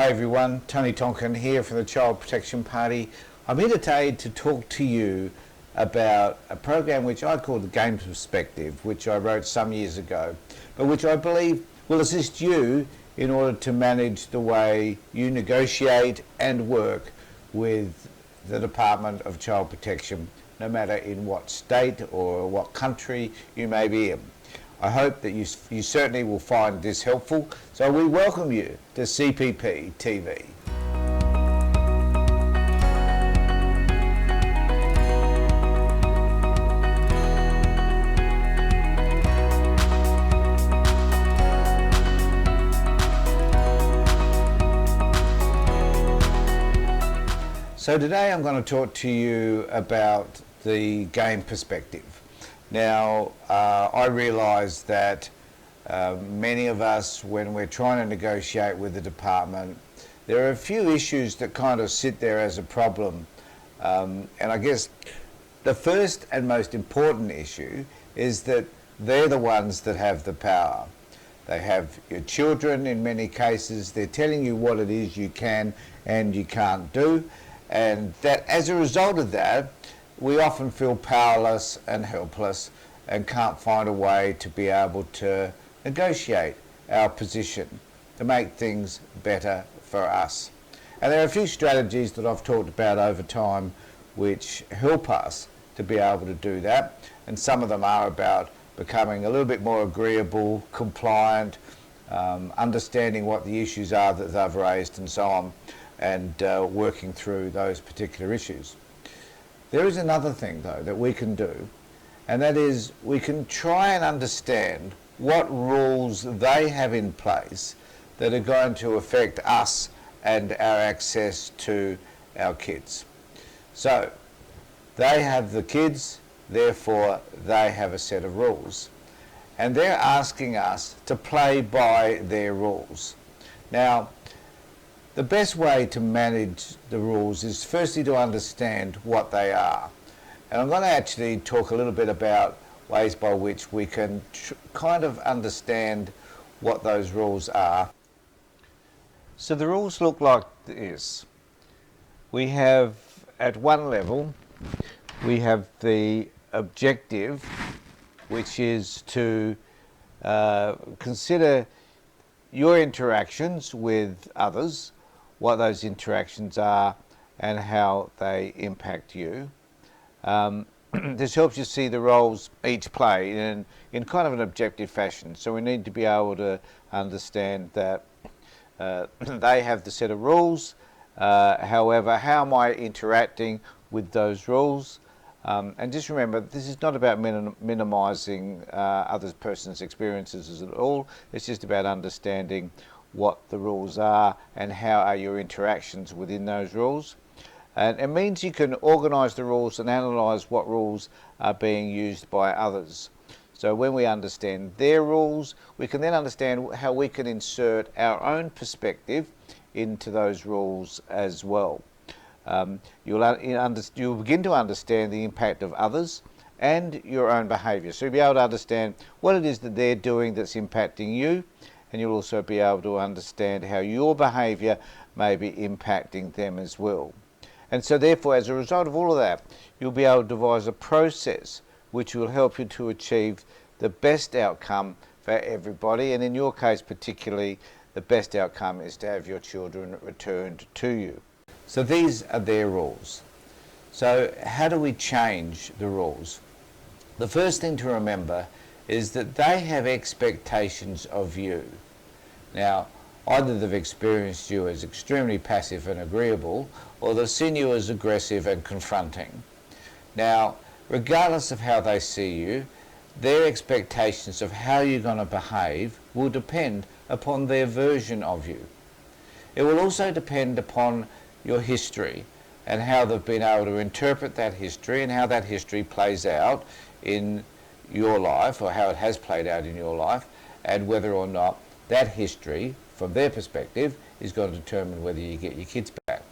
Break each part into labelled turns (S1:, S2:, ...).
S1: Hi everyone, Tony Tonkin here from the Child Protection Party. I'm here today to talk to you about a program which I call the Game Perspective, which I wrote some years ago, but which I believe will assist you in order to manage the way you negotiate and work with the Department of Child Protection, no matter in what state or what country you may be in. I hope that you certainly will find this helpful, so we welcome you to CPP TV. So today I'm going to talk to you about the game perspective. Now, I realise that many of us, when we're trying to negotiate with the department, there are a few issues that kind of sit there as a problem. And I guess the first and most important issue is that they're the ones that have the power. They have your children in many cases. They're telling you what it is you can and you can't do. And that as a result of that, we often feel powerless and helpless and can't find a way to be able to negotiate our position to make things better for us. And there are a few strategies that I've talked about over time which help us to be able to do that. And some of them are about becoming a little bit more agreeable, compliant, understanding what the issues are that they've raised and so on, and working through those particular issues. There is another thing though that we can do, and that is we can try and understand what rules they have in place that are going to affect us and our access to our kids. So they have the kids, therefore they have a set of rules, and they're asking us to play by their rules. Now, the best way to manage the rules is firstly to understand what they are. And I'm going to actually talk a little bit about ways by which we can kind of understand what those rules are. So the rules look like this. We have, at one level, we have the objective, which is to consider your interactions with others, what those interactions are and how they impact you. This helps you see the roles each play in kind of an objective fashion. So we need to be able to understand that they have the set of rules. However, how am I interacting with those rules? And just remember, this is not about minimising other person's experiences at all. It's just about understanding what the rules are and how are your interactions within those rules. And it means you can organise the rules and analyse what rules are being used by others. So when we understand their rules, we can then understand how we can insert our own perspective into those rules as well. You'll begin to understand the impact of others and your own behaviour. So you'll be able to understand what it is that they're doing that's impacting you, and you'll also be able to understand how your behaviour may be impacting them as well. And so therefore, as a result of all of that, you'll be able to devise a process which will help you to achieve the best outcome for everybody, and in your case particularly, the best outcome is to have your children returned to you. So these are their rules. So how do we change the rules? The first thing to remember is that they have expectations of you. Now, either they've experienced you as extremely passive and agreeable, or they've seen you as aggressive and confronting. Now, regardless of how they see you, their expectations of how you're going to behave will depend upon their version of you. It will also depend upon your history and how they've been able to interpret that history and how that history plays out in your life, or how it has played out in your life, and whether or not that history, from their perspective, is going to determine whether you get your kids back.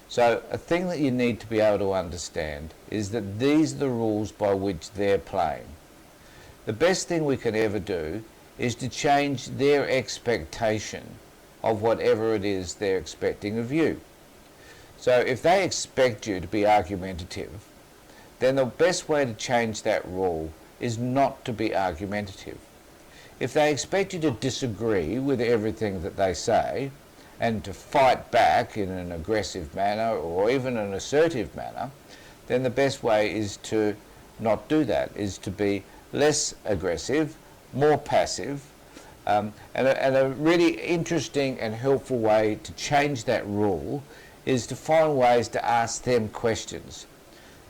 S1: So a thing that you need to be able to understand is that these are the rules by which they're playing. The best thing we can ever do is to change their expectation of whatever it is they're expecting of you. So if they expect you to be argumentative, then the best way to change that rule is not to be argumentative. If they expect you to disagree with everything that they say and to fight back in an aggressive manner or even an assertive manner, then the best way is to not do that, is to be less aggressive, more passive, and a really interesting and helpful way to change that rule is to find ways to ask them questions.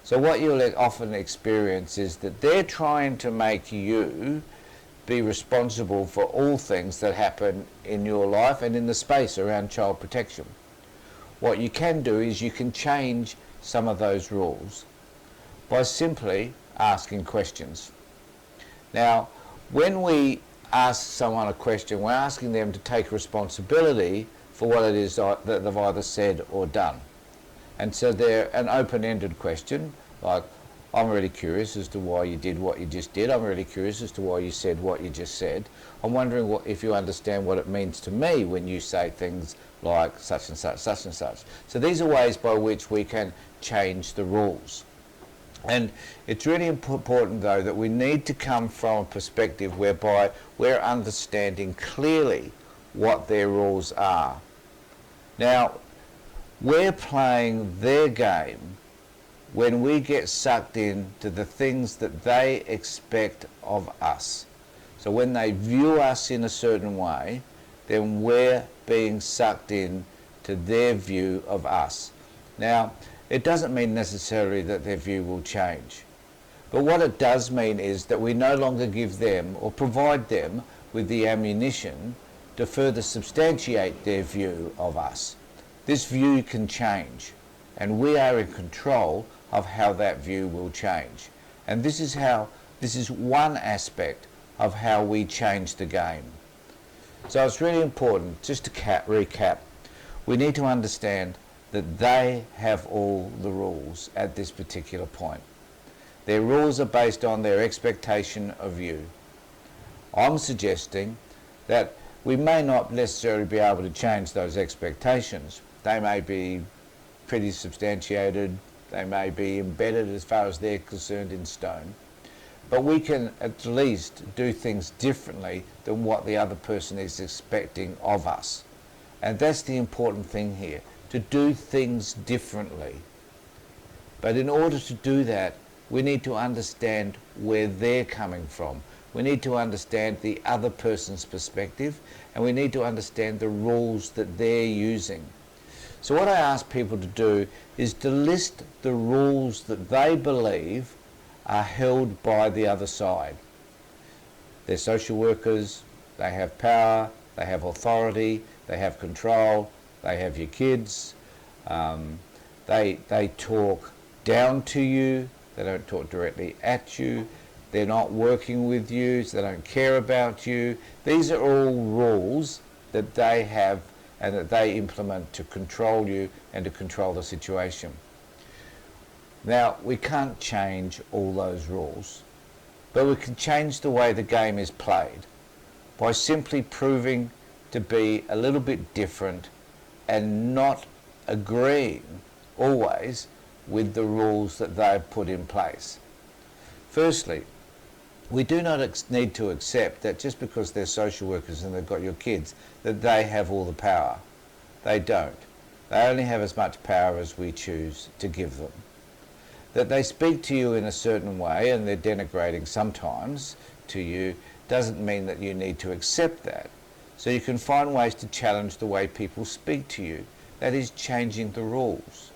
S1: So what you'll often experience is that they're trying to make you be responsible for all things that happen in your life and in the space around child protection. What you can do is you can change some of those rules by simply asking questions. Now, when we ask someone a question, we're asking them to take responsibility for what it is that they've either said or done. And so they're an open-ended question, like, I'm really curious as to why you did what you just did. I'm really curious as to why you said what you just said. I'm wondering if you understand what it means to me when you say things like such and such, such and such. So these are ways by which we can change the rules. And it's really important, though, that we need to come from a perspective whereby we're understanding clearly what their rules are. Now, we're playing their game when we get sucked into the things that they expect of us. So when they view us in a certain way, then we're being sucked in to their view of us. Now, it doesn't mean necessarily that their view will change. But what it does mean is that we no longer give them or provide them with the ammunition to further substantiate their view of us. This view can change, and we are in control of how that view will change. And this is one aspect of how we change the game. So it's really important, just to recap, we need to understand that they have all the rules at this particular point. Their rules are based on their expectation of you. I'm suggesting that we may not necessarily be able to change those expectations. They may be pretty substantiated, they may be embedded as far as they're concerned in stone, but we can at least do things differently than what the other person is expecting of us. And that's the important thing here, to do things differently. But in order to do that, we need to understand where they're coming from. We need to understand the other person's perspective, and we need to understand the rules that they're using. So what I ask people to do is to list the rules that they believe are held by the other side. They're social workers, they have power, they have authority, they have control, they have your kids, they talk down to you, they don't talk directly at you, they're not working with you, so they don't care about you. These are all rules that they have and that they implement to control you and to control the situation. Now, we can't change all those rules, but we can change the way the game is played by simply proving to be a little bit different and not agreeing always with the rules that they've put in place. Firstly, we do not need to accept that just because they're social workers and they've got your kids, that they have all the power. They don't. They only have as much power as we choose to give them. That they speak to you in a certain way and they're denigrating sometimes to you doesn't mean that you need to accept that. So you can find ways to challenge the way people speak to you. That is changing the rules.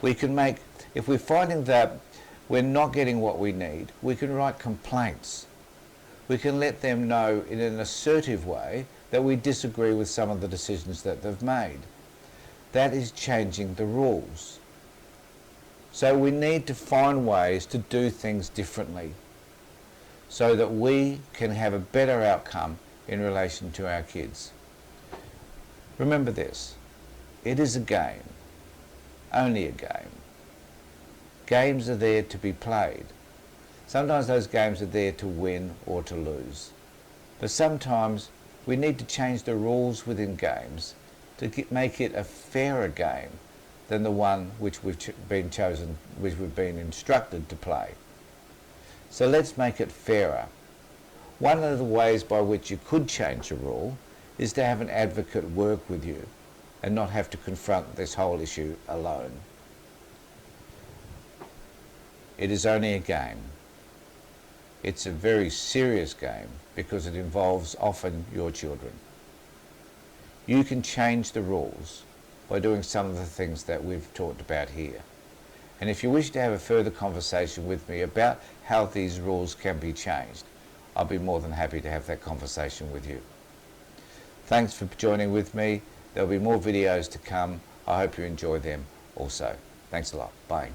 S1: We can make, if we're finding that we're not getting what we need, we can write complaints. We can let them know in an assertive way that we disagree with some of the decisions that they've made. That is changing the rules. So we need to find ways to do things differently so that we can have a better outcome in relation to our kids. Remember this, it is a game, only a game. Games are there to be played. Sometimes those games are there to win or to lose. But sometimes We need to change the rules within games to make it a fairer game than the one which we've been instructed to play. So let's make it fairer. One of the ways by which you could change a rule is to have an advocate work with you and not have to confront this whole issue alone. It is only a game. It's a very serious game because it involves often your children. You can change the rules by doing some of the things that we've talked about here. And if you wish to have a further conversation with me about how these rules can be changed, I'll be more than happy to have that conversation with you. Thanks for joining with me. There'll be more videos to come. I hope you enjoy them also. Thanks a lot. Bye.